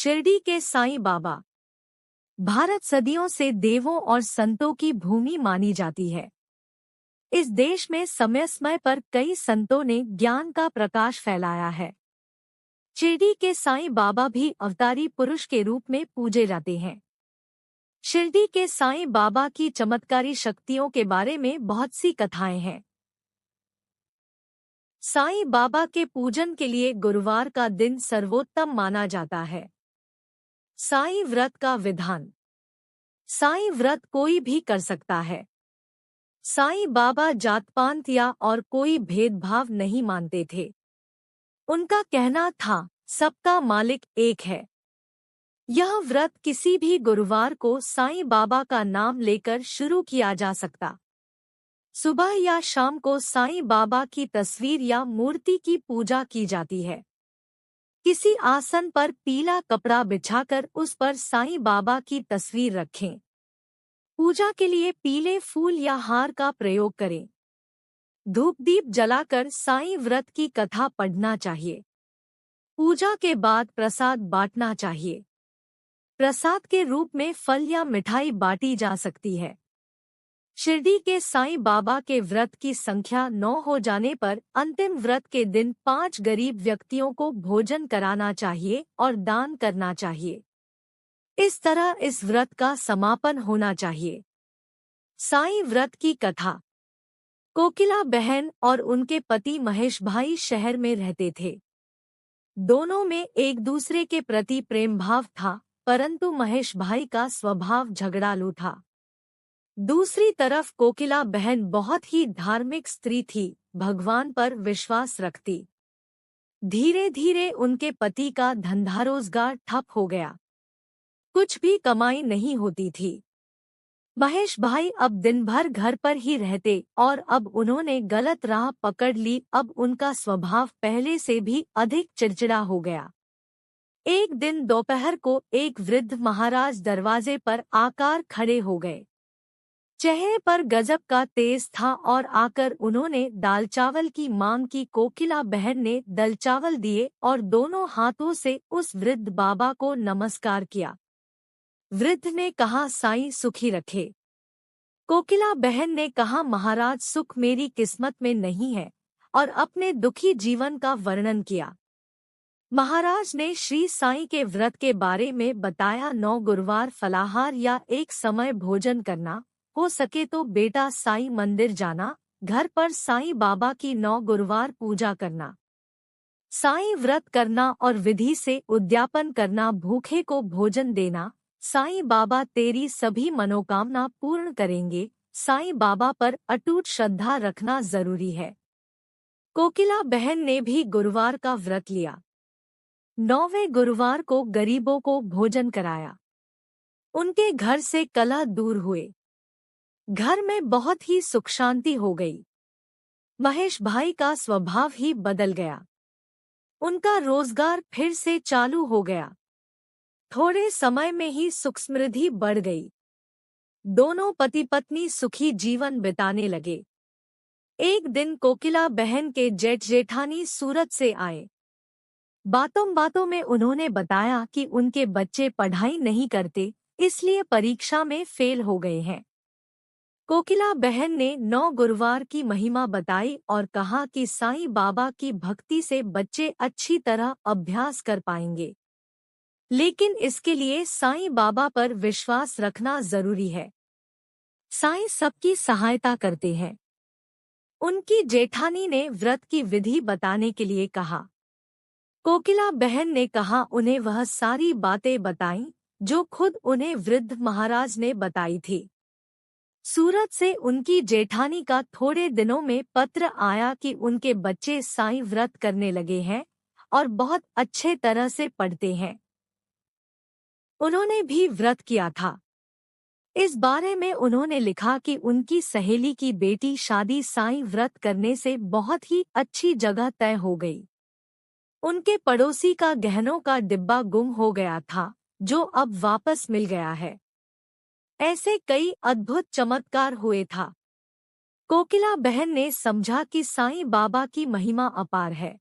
शिरडी के साईं बाबा। भारत सदियों से देवों और संतों की भूमि मानी जाती है। इस देश में समय समय पर कई संतों ने ज्ञान का प्रकाश फैलाया है। शिरडी के साईं बाबा भी अवतारी पुरुष के रूप में पूजे जाते हैं। शिरडी के साईं बाबा की चमत्कारी शक्तियों के बारे में बहुत सी कथाएं हैं। साईं बाबा के पूजन के लिए गुरुवार का दिन सर्वोत्तम माना जाता है। साईं व्रत का विधान। साईं व्रत कोई भी कर सकता है। साईं बाबा जात-पात या और कोई भेदभाव नहीं मानते थे। उनका कहना था, सबका मालिक एक है। यह व्रत किसी भी गुरुवार को साईं बाबा का नाम लेकर शुरू किया जा सकता। सुबह या शाम को साईं बाबा की तस्वीर या मूर्ति की पूजा की जाती है। किसी आसन पर पीला कपड़ा बिछाकर उस पर साईं बाबा की तस्वीर रखें। पूजा के लिए पीले फूल या हार का प्रयोग करें। धूप दीप जलाकर साईं व्रत की कथा पढ़ना चाहिए। पूजा के बाद प्रसाद बांटना चाहिए। प्रसाद के रूप में फल या मिठाई बांटी जा सकती है। शिरडी के साईं बाबा के व्रत की संख्या 9 हो जाने पर अंतिम व्रत के दिन 5 गरीब व्यक्तियों को भोजन कराना चाहिए और दान करना चाहिए। इस तरह इस व्रत का समापन होना चाहिए। साईं व्रत की कथा। कोकिला बहन और उनके पति महेश भाई शहर में रहते थे। दोनों में एक दूसरे के प्रति प्रेम भाव था, परंतु महेश भाई का स्वभाव झगड़ालू था। दूसरी तरफ कोकिला बहन बहुत ही धार्मिक स्त्री थी, भगवान पर विश्वास रखती। धीरे धीरे उनके पति का धंधा रोजगार ठप हो गया। कुछ भी कमाई नहीं होती थी। महेश भाई अब दिन भर घर पर ही रहते और अब उन्होंने गलत राह पकड़ ली। अब उनका स्वभाव पहले से भी अधिक चिड़चिड़ा हो गया। एक दिन दोपहर को एक वृद्ध महाराज दरवाजे पर आकर खड़े हो गए। चेहरे पर गजब का तेज था और आकर उन्होंने दाल चावल की मांग की। कोकिला बहन ने दाल चावल दिए और दोनों हाथों से उस वृद्ध बाबा को नमस्कार किया। वृद्ध ने कहा, साईं सुखी रखे। कोकिला बहन ने कहा, महाराज सुख मेरी किस्मत में नहीं है, और अपने दुखी जीवन का वर्णन किया। महाराज ने श्री साईं के व्रत के बारे में बताया। 9 गुरुवार फलाहार या एक समय भोजन करना, हो सके तो बेटा साईं मंदिर जाना, घर पर साईं बाबा की 9 गुरुवार पूजा करना, साईं व्रत करना और विधि से उद्यापन करना, भूखे को भोजन देना। साईं बाबा तेरी सभी मनोकामना पूर्ण करेंगे। साईं बाबा पर अटूट श्रद्धा रखना जरूरी है। कोकिला बहन ने भी गुरुवार का व्रत लिया। 9वें गुरुवार को गरीबों को भोजन कराया। उनके घर से कलह दूर हुए। घर में बहुत ही सुख शांति हो गई। महेश भाई का स्वभाव ही बदल गया। उनका रोजगार फिर से चालू हो गया। थोड़े समय में ही सुख समृद्धि बढ़ गई। दोनों पति पत्नी सुखी जीवन बिताने लगे। एक दिन कोकिला बहन के जेठ जेठानी सूरत से आए। बातों बातों में उन्होंने बताया कि उनके बच्चे पढ़ाई नहीं करते, इसलिए परीक्षा में फेल हो गए हैं। कोकिला बहन ने 9 गुरुवार की महिमा बताई और कहा कि साईं बाबा की भक्ति से बच्चे अच्छी तरह अभ्यास कर पाएंगे, लेकिन इसके लिए साईं बाबा पर विश्वास रखना जरूरी है। साईं सबकी सहायता करते हैं। उनकी जेठानी ने व्रत की विधि बताने के लिए कहा। कोकिला बहन ने कहा उन्हें वह सारी बातें बताईं जो खुद उन्हें वृद्ध महाराज ने बताई थी। सूरत से उनकी जेठानी का थोड़े दिनों में पत्र आया कि उनके बच्चे साईं व्रत करने लगे हैं और बहुत अच्छे तरह से पढ़ते हैं। उन्होंने भी व्रत किया था। इस बारे में उन्होंने लिखा कि उनकी सहेली की बेटी शादी साईं व्रत करने से बहुत ही अच्छी जगह तय हो गई। उनके पड़ोसी का गहनों का डिब्बा गुम हो गया था, जो अब वापस मिल गया है। ऐसे कई अद्भुत चमत्कार हुए था। कोकिला बहन ने समझा कि साईं बाबा की महिमा अपार है।